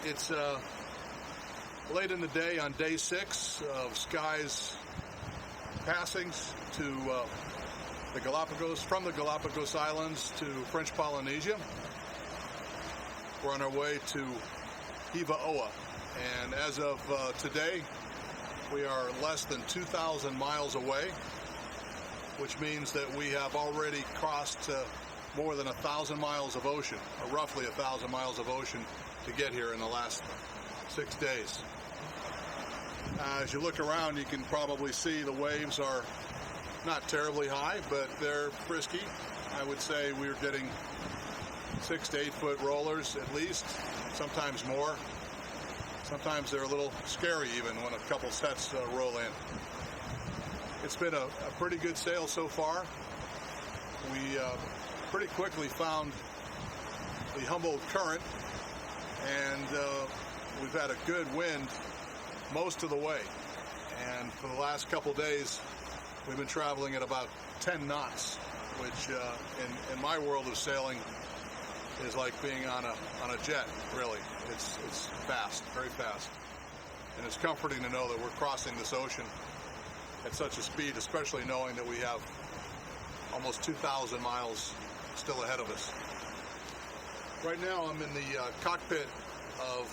It's late in the day on day 6 of Sky's passings to the Galapagos, from the Galapagos Islands to French Polynesia. We're on our way to Iusi, and as of today, we are less than 2,000 miles away, which means that we have already crossed more than 1,000 miles of ocean, or roughly 1,000 miles of ocean, to get here in the last 6 days. As you look around, you can probably see the waves are not terribly high, but they're frisky. I would say we're getting 6 to 8 foot rollers at least, sometimes more. Sometimes they're a little scary even when a couple sets roll in. It's been a pretty good sail so far. We pretty quickly found the Humboldt Current, and we've had a good wind most of the way. And for the last couple days, we've been traveling at about 10 knots, which in my world of sailing is like being on a jet, really. It's fast, very fast. And it's comforting to know that we're crossing this ocean at such a speed, especially knowing that we have almost 2,000 miles still ahead of us. Right now I'm in the cockpit of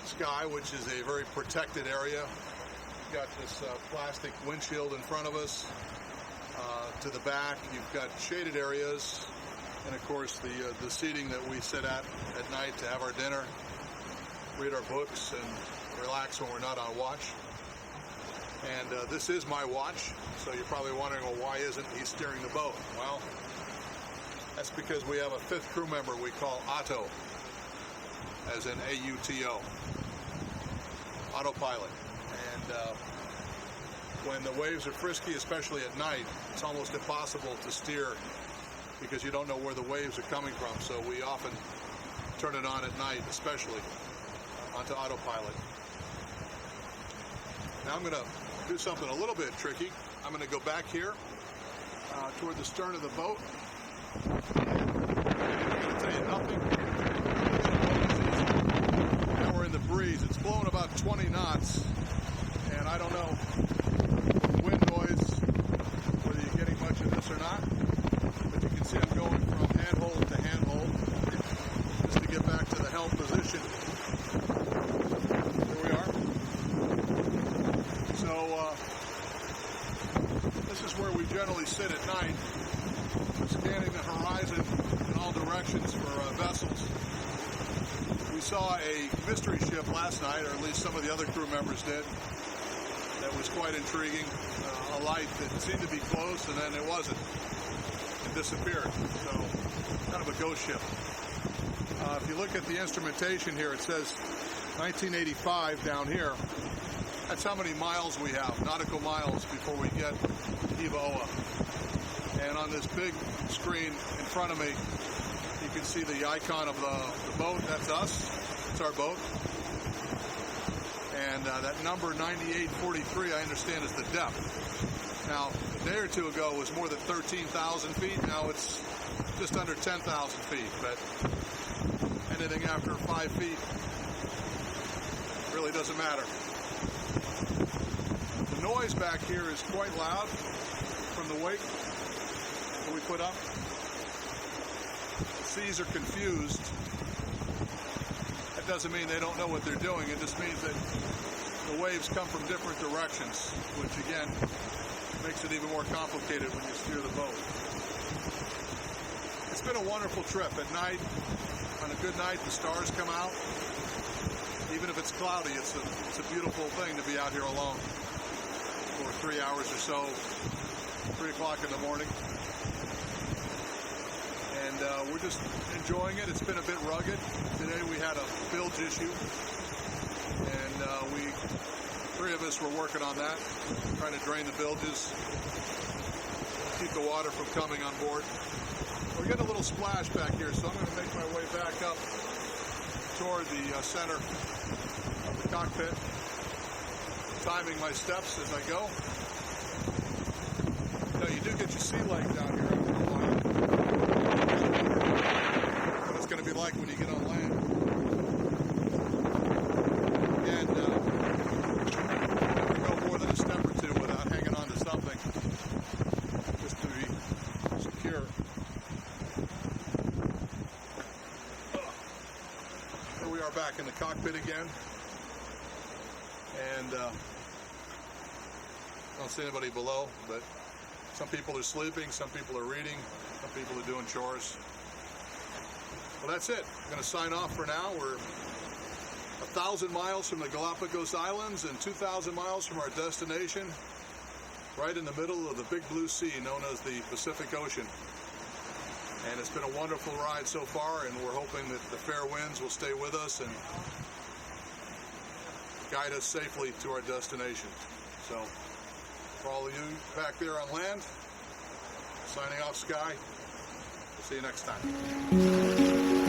Sky, which is a very protected area. You've got this plastic windshield in front of us. To the back, you've got shaded areas, and of course the seating that we sit at night to have our dinner, read our books, and relax when we're not on watch. And this is my watch, so you're probably wondering, well, why isn't he steering the boat? Well, that's because we have a 5th crew member we call Otto, as in A-U-T-O, autopilot. And when the waves are frisky, especially at night, it's almost impossible to steer because you don't know where the waves are coming from. So we often turn it on at night, especially onto autopilot. Now I'm going to do something a little bit tricky. I'm going to go back here toward the stern of the boat. I'll tell you nothing. Now we're in the breeze. It's blowing about 20 knots, and I don't know the wind noise, whether you're getting much of this or not, but you can see I'm going from handhold to handhold just to get back to the helm position. Here we are. So this is where we generally sit at night, scanning the horizon in all directions for vessels. We saw a mystery ship last night, or at least some of the other crew members did, that was quite intriguing. A light that seemed to be close, and then it wasn't. It disappeared. So, kind of a ghost ship. If you look at the instrumentation here, it says 1985 down here. That's how many miles we have, nautical miles, before we get Iusi. And on this big screen in front of me, you can see the icon of the boat. That's us. It's our boat. And that number 9843, I understand, is the depth. Now, a day or two ago, it was more than 13,000 feet. Now it's just under 10,000 feet. But anything after 5 feet really doesn't matter. The noise back here is quite loud from the wake that we put up. The seas are confused. That doesn't mean they don't know what they're doing. It just means that the waves come from different directions, which again makes it even more complicated when you steer the boat. It's been a wonderful trip. At night, on a good night, the stars come out. Even if it's cloudy, it's a beautiful thing to be out here alone for 3 hours or so, 3 o'clock in the morning. And we're just enjoying it. It's been a bit rugged. Today we had a bilge issue, and 3 of us were working on that, trying to drain the bilges, keep the water from coming on board. We're getting a little splash back here, so I'm going to make my way back up toward the center of the cockpit, timing my steps as I go. Now, you do get your sea leg down here after a while. What it's going to be like when you get on land. in the cockpit again. And I don't see anybody below, but some people are sleeping, some people are reading, some people are doing chores. Well, that's it. I'm going to sign off for now. We're 1,000 miles from the Galapagos Islands and 2,000 miles from our destination, right in the middle of the big blue sea known as the Pacific Ocean. And it's been a wonderful ride so far, and we're hoping that the fair winds will stay with us and guide us safely to our destination. So, for all of you back there on land, signing off, Sky. We'll see you next time.